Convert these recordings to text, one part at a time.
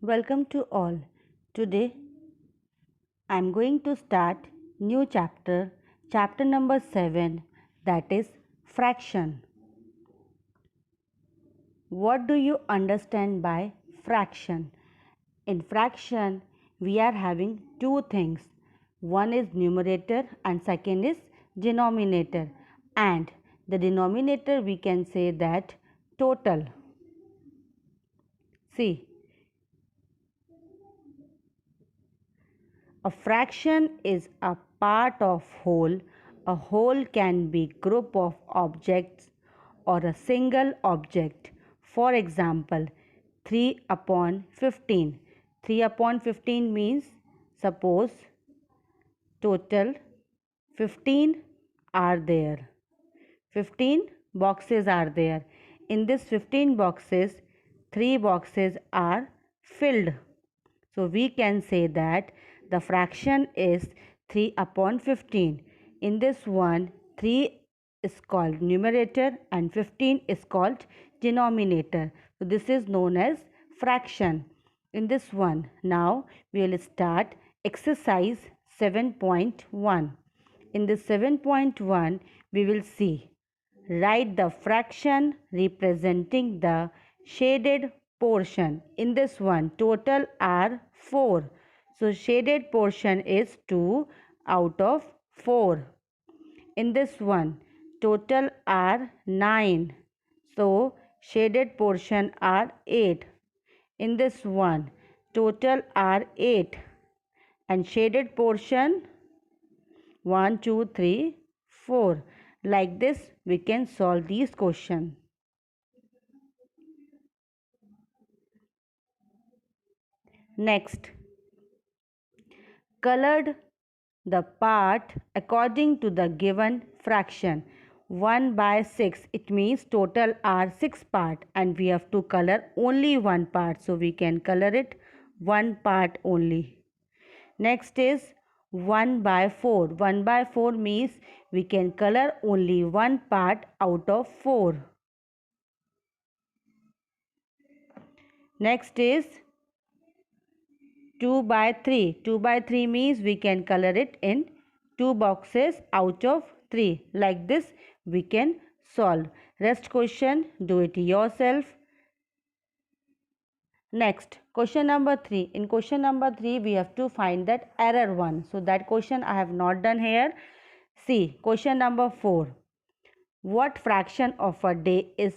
Welcome to all. Today I am going to start new chapter number 7, that is fraction. What do you understand by fraction? In fraction we are having two things. One is numerator and second is denominator, and the denominator we can say that total. See, a fraction is a part of whole. A whole can be group of objects or a single object. For example, 3 upon 15. 3 upon 15 means, suppose total 15 are there. 15 boxes are there. In this 15 boxes, 3 boxes are filled. So we can say that the fraction is 3 upon 15. In this one, 3 is called numerator and 15 is called denominator. So this is known as fraction. In this one, now we will start exercise 7.1. In this 7.1, we will see, write the fraction representing the shaded portion. In this one, total are 4. So shaded portion is 2 out of 4. In this one, total are 9. So shaded portion are 8. In this one, total are 8 and shaded portion 1, 2, 3, 4. Like this we can solve these questions. Next, colored the part according to the given fraction. 1 by 6, it means total are 6 part and we have to color only one part. So we can color it one part only. Next is 1 by 4. 1 by 4 means we can color only one part out of 4. Next is 2 by 3. 2 by 3 means we can color it in 2 boxes out of 3. Like this we can solve. Rest question, do it yourself. Next, question number 3. In question number 3 we have to find that error 1. So that question I have not done here. See, question number 4. What fraction of a day is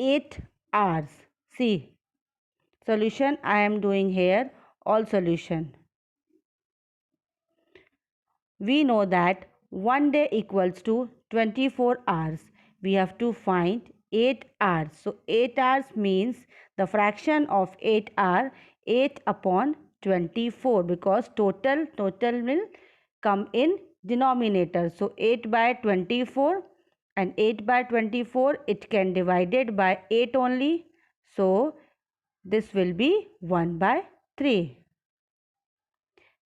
8 hours? See, solution I am doing here, all solution. We know that one day equals to 24 hours. We have to find 8 hours. So 8 hours means the fraction of 8 hour 8 upon 24, because total will come in denominator. So 8 by 24 and 8 by 24, it can divided by 8 only. So this will be 1 by 3.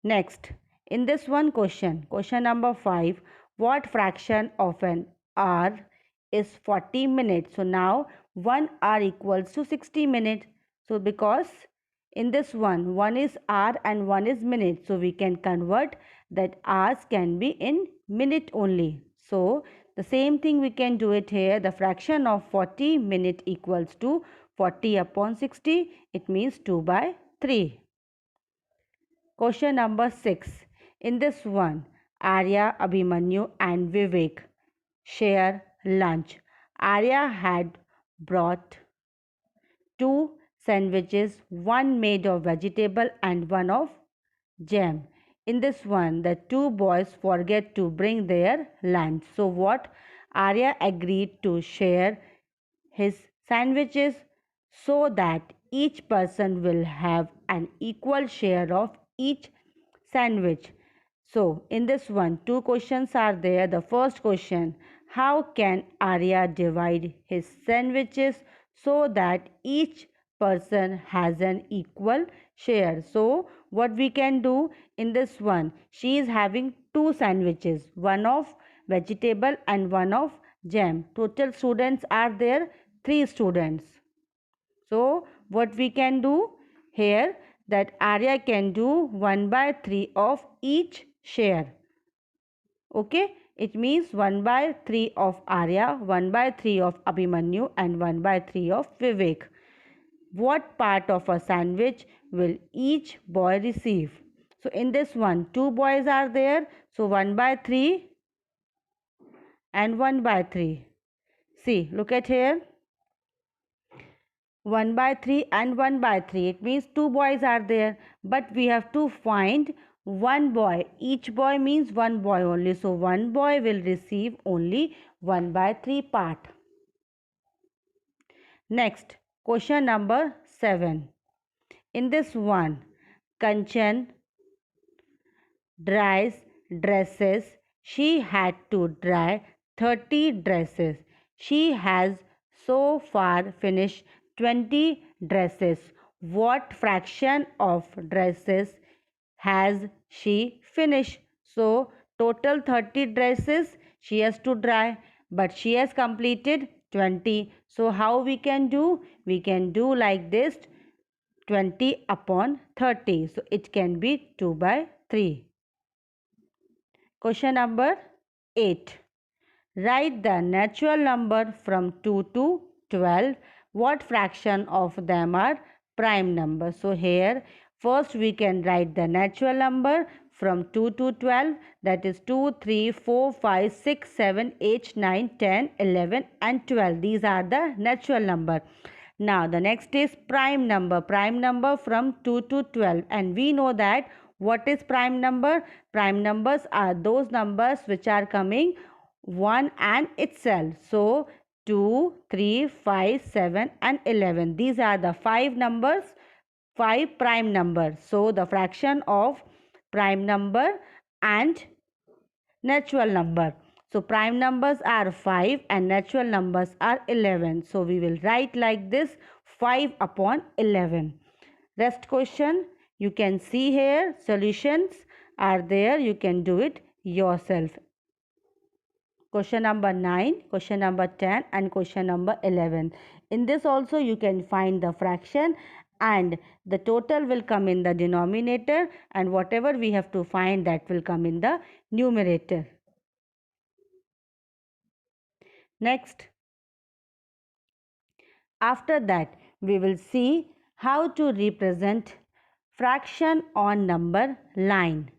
Next, in this one question number 5, what fraction of an hour is 40 minutes? So now 1 hour equals to 60 minutes. So because in this one is hour and one is minute, so we can convert that hours can be in minute only. So the same thing we can do it here. The fraction of 40 minute equals to 40 upon 60. It means 2 by 3. Question number 6. In this one, Arya, Abhimanyu and Vivek share lunch. Arya had brought 2 sandwiches, one made of vegetable and one of jam. In this one, the 2 boys forget to bring their lunch. So what? Arya agreed to share his sandwiches so that each person will have an equal share of each sandwich. So in this one, 2 questions are there. The first question, how can Arya divide his sandwiches so that each person has an equal share? So what we can do in this one, she is having 2 sandwiches, one of vegetable and one of jam. Total students are there 3 students. So what we can do here that Arya can do 1 by 3 of each share. Okay, it means 1 by 3 of Arya, 1 by 3 of Abhimanyu and 1 by 3 of Vivek. What part of a sandwich will each boy receive? So in this one, 2 boys are there. So 1 by 3 and 1 by 3. See, look at here. 1 by 3 and 1 by 3. It means 2 boys are there. But we have to find 1 boy. Each boy means 1 boy only. So 1 boy will receive only 1 by 3 part. Next, question number 7. In this one, Kanchan dries dresses. She had to dry 30 dresses. She has so far finished 20 dresses. What fraction of dresses has she finished? So, total 30 dresses she has to dry, but she has completed 20. So, how we can do? We can do like this, 20 upon 30. So, it can be 2 by 3. Question number 8. Write the natural number from 2 to 12. What fraction of them are prime numbers? So here first we can write the natural number from 2 to 12, that is 2, 3, 4, 5, 6, 7, 8, 9, 10, 11 and 12. These are the natural number. Now the next is prime number. Prime number from 2 to 12, and we know that what is prime number? Prime numbers are those numbers which are coming 1 and itself. So 2, 3, 5, 7 and 11. These are the 5 numbers, 5 prime numbers. So the fraction of prime number and natural number. So prime numbers are 5 and natural numbers are 11. So we will write like this, 5 upon 11. Rest question you can see here, solutions are there, you can do it yourself. Question number 9, question number 10 and question number 11. In this also you can find the fraction and the total will come in the denominator, and whatever we have to find, that will come in the numerator. Next, after that we will see how to represent fraction on number line.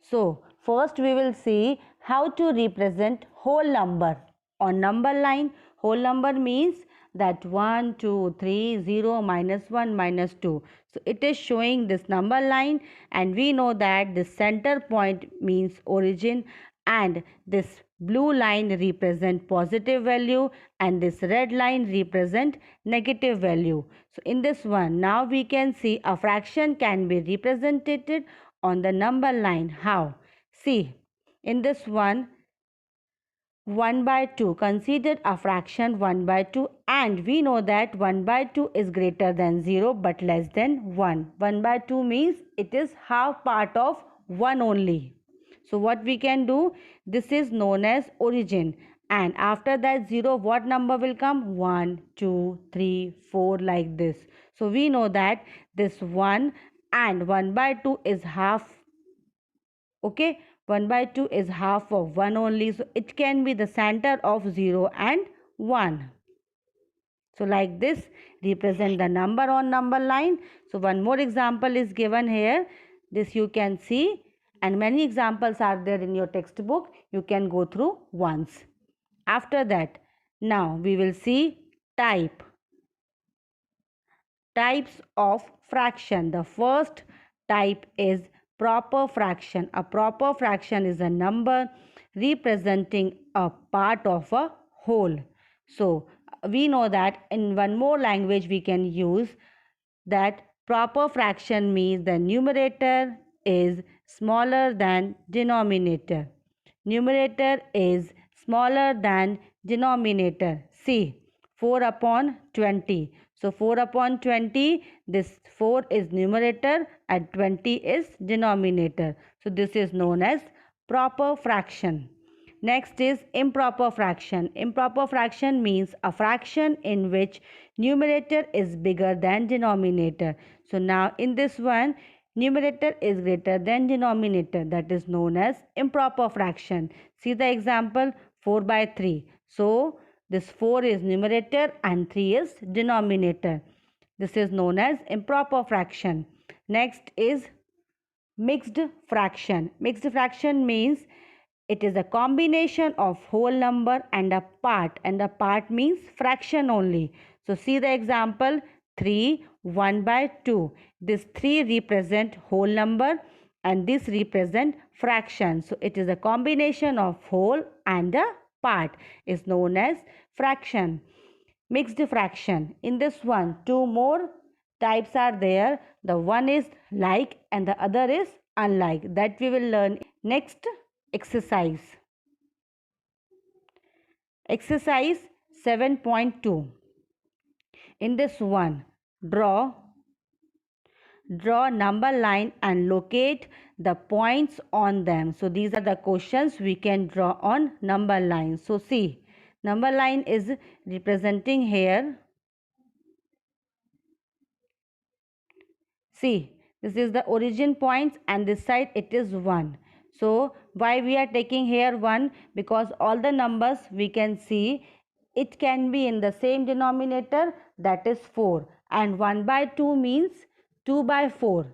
So first we will see how to represent whole number on number line. Whole number means that 1, 2, 3, 0, minus 1, minus 2. So it is showing this number line, and we know that the center point means origin, and this blue line represent positive value and this red line represent negative value. So in this one, now we can see a fraction can be represented on the number line. How? See, in this one, 1 by 2, consider a fraction 1 by 2, and we know that 1 by 2 is greater than 0 but less than 1. 1 by 2 means it is half part of 1 only. So what we can do, this is known as origin, and after that 0 what number will come? 1, 2, 3, 4 like this. So we know that this 1 and 1 by 2 is half. Okay, 1 by 2 is half of 1 only. So it can be the center of 0 and 1. So like this represent the number on number line. So one more example is given here. This you can see, and many examples are there in your textbook. You can go through once. After that, now we will see types of fraction. The first type is proper fraction. A proper fraction is a number representing a part of a whole. So we know that in one more language we can use that proper fraction means the numerator is smaller than denominator. Numerator is smaller than denominator. See, 4 upon 20. So 4 upon 20, this 4 is numerator and 20 is denominator. So this is known as proper fraction. Next is improper fraction. Improper fraction means a fraction in which numerator is bigger than denominator. So now in this one, numerator is greater than denominator. That is known as improper fraction. See the example, 4 by 3. So this 4 is numerator and 3 is denominator. This is known as improper fraction. Next is mixed fraction. Mixed fraction means it is a combination of whole number and a part means fraction only. So see the example, 3 1 by 2. This 3 represent whole number and this represent fraction. So it is a combination of whole and a part is known as fraction. Mixed fraction. In this one, two more types are there. The one is like and the other is unlike. That we will learn next exercise. Exercise 7.2. In this one, draw number line and locate the points on them. So these are the questions we can draw on number line. So see, number line is representing here. See, this is the origin points and this side it is 1. So why we are taking here 1? Because all the numbers we can see it can be in the same denominator, that is 4, and 1 by 2 means 2 by 4.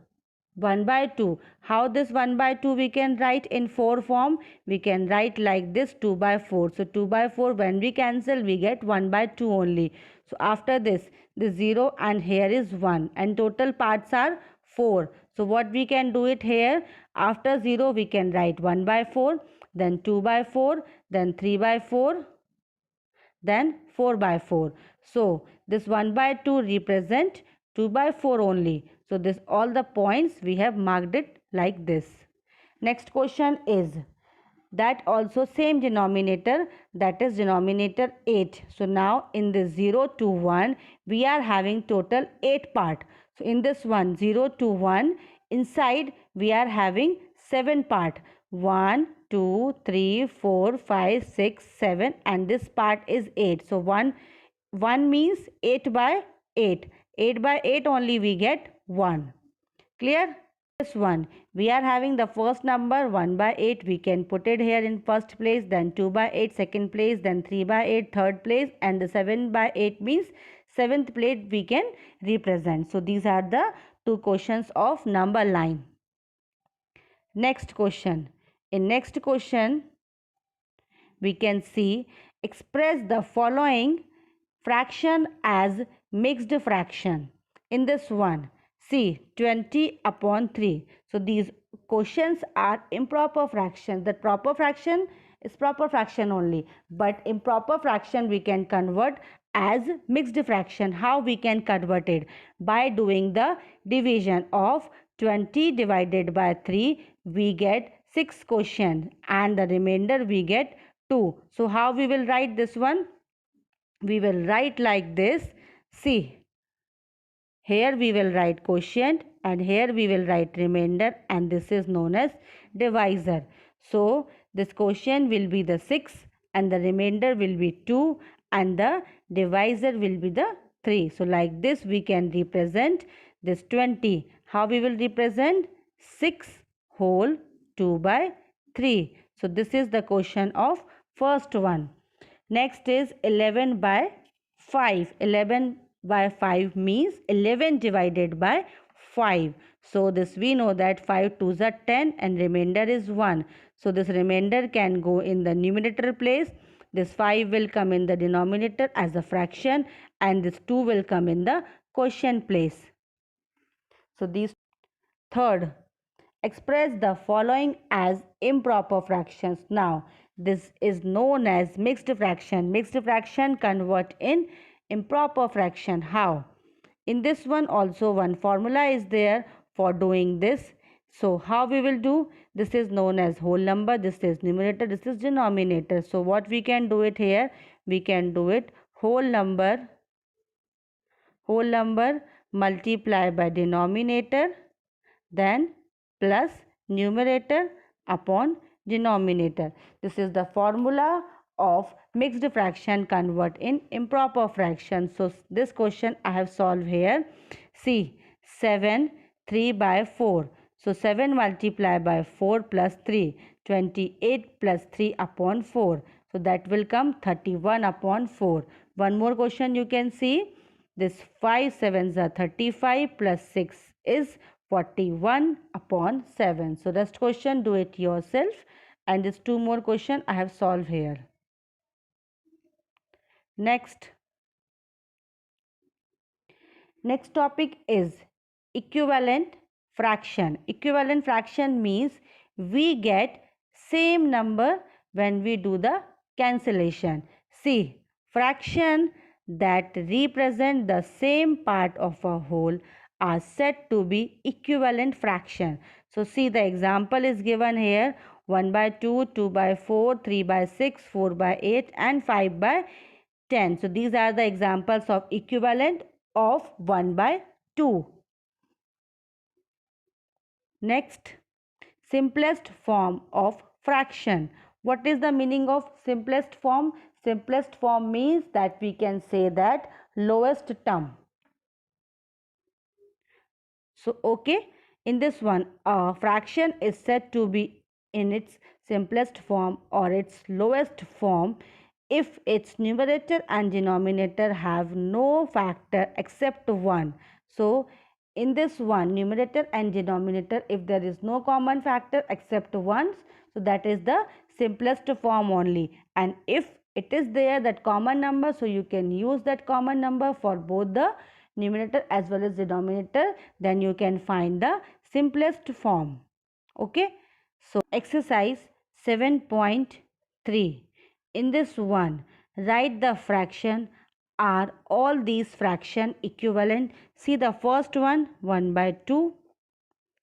1 by 2. How this 1 by 2 we can write in 4 form? We can write like this, 2 by 4. So 2 by 4, when we cancel we get 1 by 2 only. So after this 0 and here is 1 and total parts are 4. So what we can do it here? After 0 we can write 1 by 4, then 2 by 4, then 3 by 4, then 4 by 4. So this 1 by 2 represent 2 by 4 only. So this all the points we have marked it like this. Next question is that also same denominator, that is denominator 8. So now in this 0 to 1 we are having total 8 part. So in this one 0 to 1 inside we are having 7 part. 1 2 3 4 5 6 7 and this part is 8. So 1 means 8 by 8. 8 by 8 only we get 1. Clear? This one we are having the first number 1 by 8, we can put it here in first place, then 2 by 8 second place, then 3 by 8 third place, and the 7 by 8 means seventh place we can represent. So these are the two questions of number line. Next question. In next question we can see express the following fraction as mixed fraction. In this one, see 20 upon 3. So these questions are improper fractions. The proper fraction is proper fraction only, but improper fraction we can convert as mixed fraction. How we can convert it? By doing the division of 20 divided by 3 we get 6 quotient and the remainder we get 2. So how we will write this one? We will write like this. See, here we will write quotient and here we will write remainder, and this is known as divisor. So this quotient will be the 6 and the remainder will be 2 and the divisor will be the 3. So like this we can represent this 20. How we will represent? 6 whole 2 by 3. So this is the quotient of first one. Next is 11 by 5. 11 by 5 means 11 divided by 5. So this we know that 5 2s are 10 and remainder is 1. So this remainder can go in the numerator place. This 5 will come in the denominator as a fraction and this 2 will come in the quotient place. So these third, express the following as improper fractions. Now this is known as mixed fraction. Mixed fraction convert in improper fraction. How? In this one also one formula is there for doing this. So how we will do? This is known as whole number, this is numerator, this is denominator. So what we can do it here? We can do it whole number multiply by denominator, then plus numerator upon denominator. This is the formula of mixed fraction convert in improper fraction. So this question I have solved here. See, 7, 3 by 4. So 7 multiplied by 4 plus 3, 28 plus 3 upon 4. So that will come 31 upon 4. One more question you can see. This 5 sevens are 35 plus 6 is 41 upon 7. So rest question do it yourself, and this two more question I have solved here. Next topic is equivalent fraction. Equivalent fraction means we get same number when we do the cancellation. See, fraction that represent the same part of a whole are said to be equivalent fraction. So see, the example is given here: 1 by 2, 2 by 4, 3 by 6, 4 by 8 and 5 by 10. So these are the examples of equivalent of 1 by 2. Next, simplest form of fraction. What is the meaning of simplest form? Simplest form means that we can say that lowest term. So, okay, in this one, a fraction is said to be in its simplest form or its lowest form if its numerator and denominator have no factor except 1. So, in this one, numerator and denominator, if there is no common factor except 1, so that is the simplest form only. And if it is there, that common number, so you can use that common number for both the numerator as well as denominator, then you can find the simplest form. Okay, so exercise 7.3. in this one, write the fraction. Are all these fraction equivalent? See the first one, 1 by 2,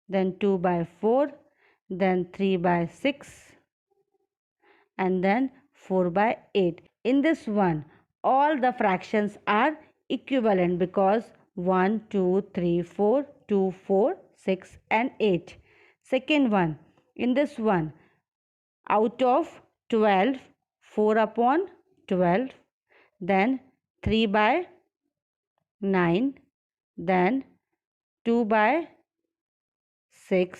then 2 by 4, then 3 by 6 and then 4 by 8. In this one, all the fractions are equivalent because 1, 2, 3, 4, 2, 4, 6 and 8. Second one, in this one, out of 12, 4 upon 12, then 3 by 9, then 2 by 6,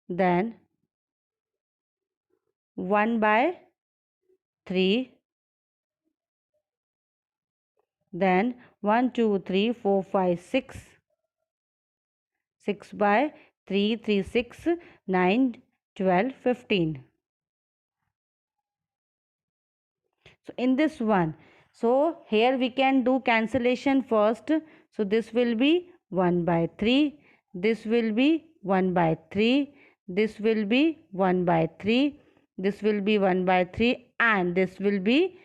then 1 by 3, then 1, 2, 3, 4, 5, 6, 6 by 3, 3, 6, 9, 12, 15. So in this one, so here we can do cancellation first. So this will be 1 by 3, this will be 1 by 3, this will be 1 by 3, this will be 1 by 3 and this will be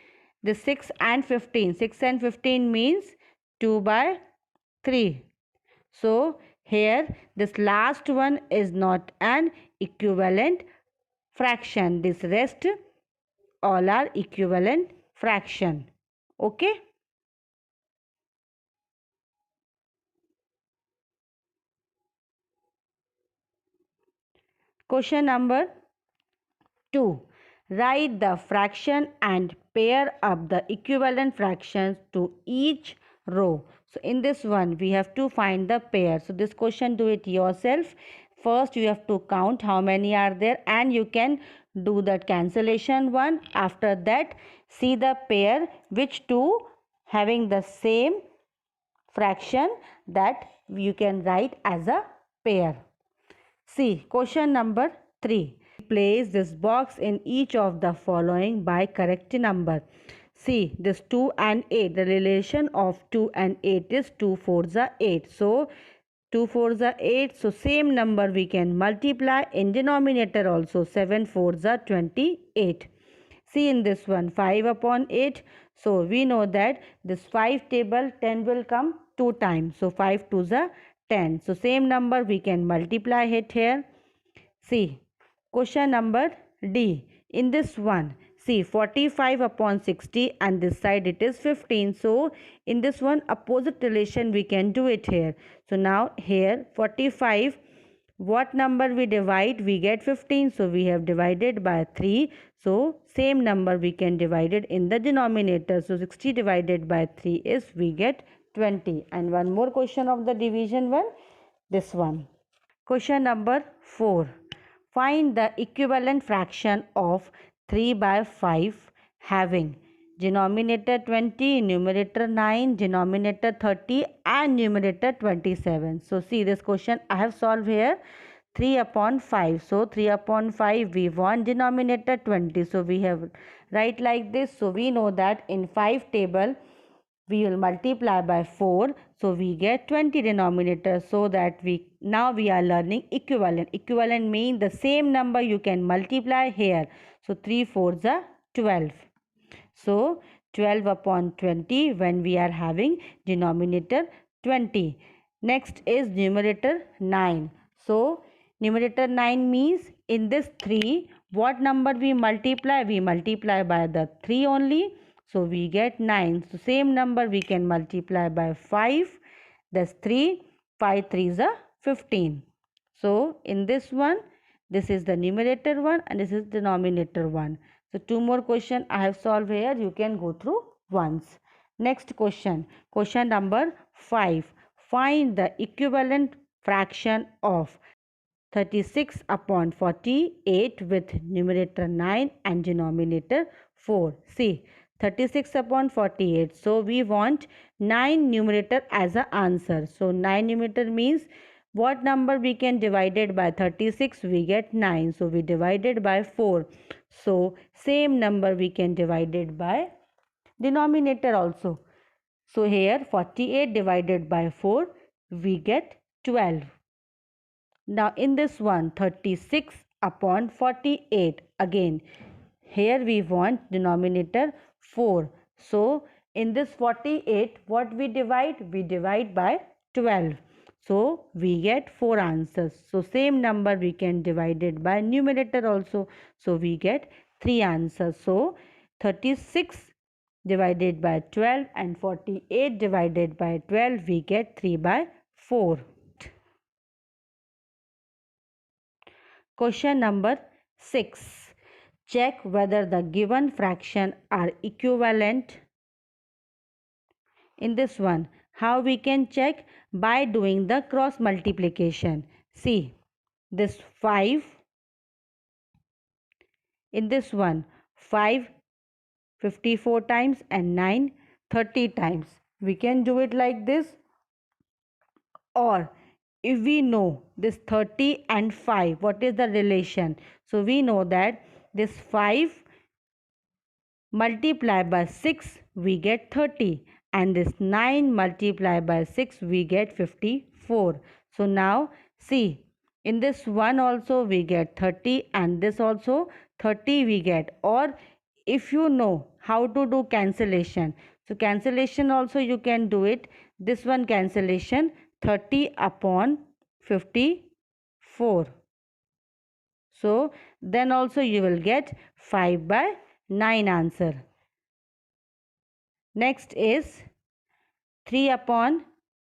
the 6 and 15. 6 and 15 means 2 by 3. So here this last one is not an equivalent fraction. This rest all are equivalent fraction. Okay. Question number 2. Write the fraction and pair up the equivalent fractions to each row. So in this one we have to find the pair. So this question do it yourself. First you have to count how many are there and you can do that cancellation one. After that see the pair which two having the same fraction that you can write as a pair. See question number 3. Place this box in each of the following by correct number. See this 2 and 8. The relation of 2 and 8 is 2 4s are 8. So 2 4s are 8. So same number we can multiply in denominator also. 7 4s are 28. See in this one 5 upon 8. So we know that this 5 table 10 will come 2 times. So 5 2s are 10. So same number we can multiply it here. See question number D. In this one, see 45 upon 60 and this side it is 15. So in this one opposite relation we can do it here. So now here 45 what number we divide, we get 15. So we have divided by 3. So same number we can divide it in the denominator. So 60 divided by 3 is we get 20. And one more question of the division one, this one. Question number 4. Find the equivalent fraction of 3 by 5 having denominator 20, numerator 9, denominator 30 and numerator 27. So see this question I have solved here. 3 upon 5. So 3 upon 5 we want denominator 20. So we have write like this. So we know that in 5 table we will multiply by 4, so we get 20 denominator. So that we now we are learning equivalent means the same number you can multiply here. So 3 4s are 12. So 12 upon 20 when we are having denominator 20. Next is numerator 9. So numerator 9 means in this 3 what number we multiply by the 3 only. So we get 9. So same number we can multiply by 5. That's 3. 5 3s are 15. So in this one, this is the numerator one and this is denominator one. So two more question I have solved here. You can go through once. Next question. Question number 5. Find the equivalent fraction of 36 upon 48 with numerator 9 and denominator 4. See, 36 upon 48. So we want 9 numerator as an answer. So 9 numerator means what number we can divide it by 36? We get 9. So we divided by 4. So same number we can divide it by denominator also. So here 48 divided by 4 we get 12. Now in this one 36 upon 48 again here we want denominator 4. So in this 48 what we divide? We divide by 12. So we get 4 answers. So same number we can divide it by numerator also. So we get 3 answers. So 36 divided by 12 and 48 divided by 12 we get 3 by 4. Question number 6. Check whether the given fraction are equivalent. In this one, how we can check? By doing the cross multiplication. See, this 5, in this one, 5 54 times and 9 30 times. We can do it like this, or if we know this 30 and 5 what is the relation, so we know that this 5 multiplied by 6 we get 30 and this 9 multiplied by 6 we get 54. So now see, in this one also we get 30 and this also 30 we get. Or if you know how to do cancellation, so cancellation also you can do it. This one cancellation 30 upon 54. So then also you will get 5 by 9 answer. Next is 3 upon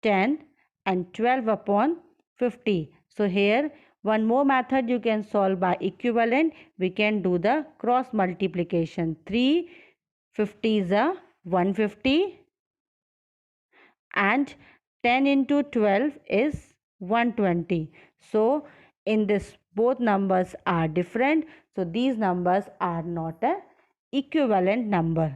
10 and 12 upon 50. So here one more method you can solve by equivalent. We can do the cross multiplication. 3 50s are 150 and 10 into 12 is 120. So in this both numbers are different. So these numbers are not a equivalent number.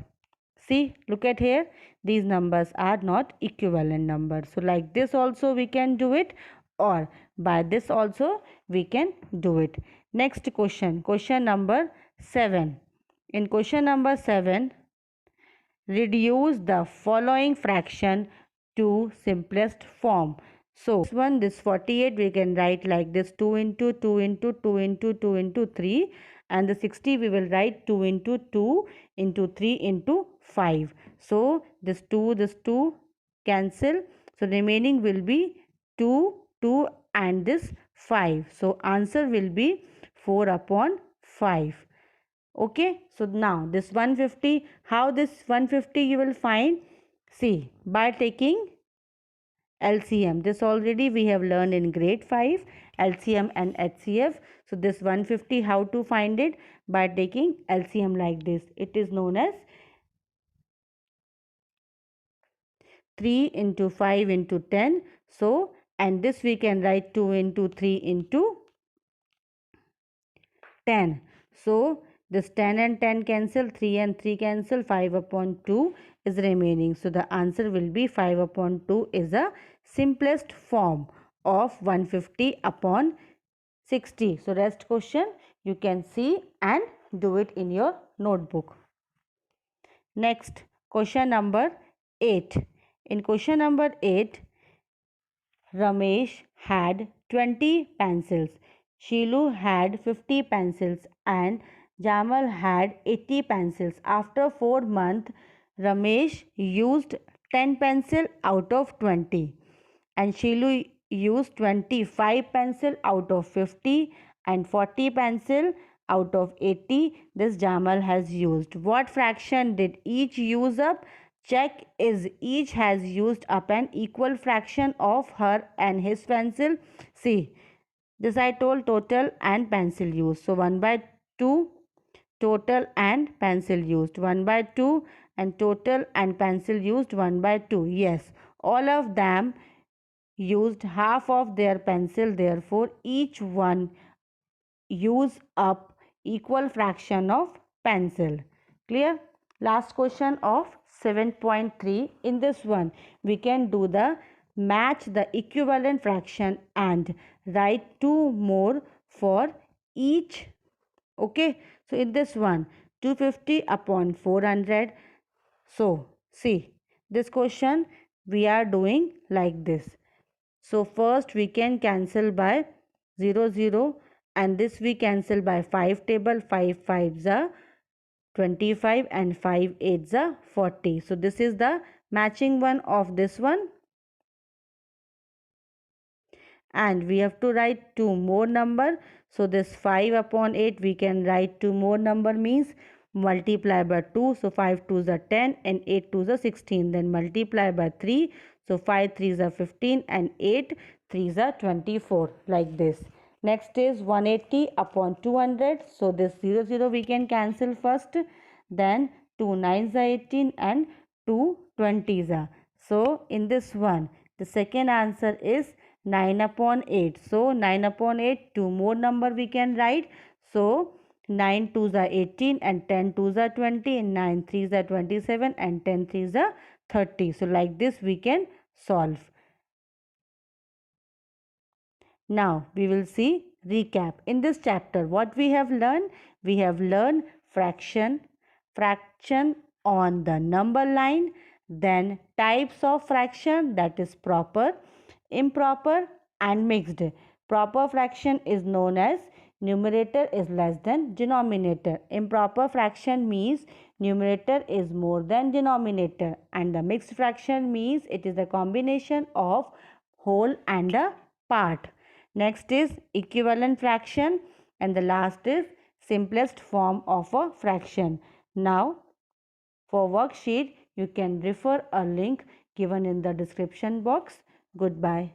See, look at here. These numbers are not equivalent numbers. So like this also we can do it, or by this also we can do it. Next question. Question number 7. In question number 7, reduce the following fraction to simplest form. So this 48 we can write like this: 2 into 2 into 2 into 2 into 3, and the 60 we will write 2 into 2 into 3 into 5. So this 2 cancel. So remaining will be 2 2 and this 5. So answer will be 4 upon 5. Okay, so now this 150, how this 150 you will find? See, by taking LCM. This already we have learned in grade 5, LCM and HCF. So this 150, how to find it? By taking LCM like this. It is known as 3 into 5 into 10. So, and this we can write 2 into 3 into 10. So, this 10 and 10 cancel, 3 and 3 cancel, 5 upon 2 is remaining. So, the answer will be 5 upon 2 is a simplest form of 150 upon 60. So, rest question you can see and do it in your notebook. Next, question number 8. In question number 8, Ramesh had 20 pencils, Shilu had 50 pencils, and Jamal had 80 pencils. After 4 months, Ramesh used 10 pencils out of 20, and Shilu used 25 pencils out of 50 and 40 pencils out of 80. This Jamal has used. What fraction did each use up? Check is each has used up an equal fraction of her and his pencil. See, this I told total and pencil use. So 1 by 2 total and pencil used. 1 by 2 and total and pencil used 1 by 2. Yes, all of them used half of their pencil. Therefore, each one use up equal fraction of pencil. Clear? Last question of 7.3. In this one, we can do the match the equivalent fraction and write 2 more for each. Okay. So, in this one, 250 upon 400. So, see, this question we are doing like this. So, first we can cancel by 0, 0, and this we cancel by 5 table. 5 5s are 25 and 5 8s are 40. So, this is the matching one of this one. And we have to write 2 more number. So, this 5 upon 8 we can write 2 more number means multiply by 2. So, 5 2s are 10 and 8 2s are 16. Then multiply by 3. So, 5 3s are 15 and 8 3s are 24 like this. Next is 180 upon 200. So, this 0 0 we can cancel first. Then 2 9s are 18 and 2 20s are. So, in this one, the second answer is 9 upon 8. So, 9 upon 8, 2 more number we can write. So, 9 2s are 18 and 10 2s are 20 and 9 3s are 27 and 10 3s are 30. So, like this we can solve. Now, we will see recap. In this chapter, what we have learned? We have learned fraction on the number line, then types of fraction, that is proper, improper and mixed. Proper fraction is known as numerator is less than denominator. Improper fraction means numerator is more than denominator, and the mixed fraction means it is a combination of whole and a part. Next is equivalent fraction, and the last is simplest form of a fraction. Now, for worksheet, you can refer a link given in the description box. Goodbye.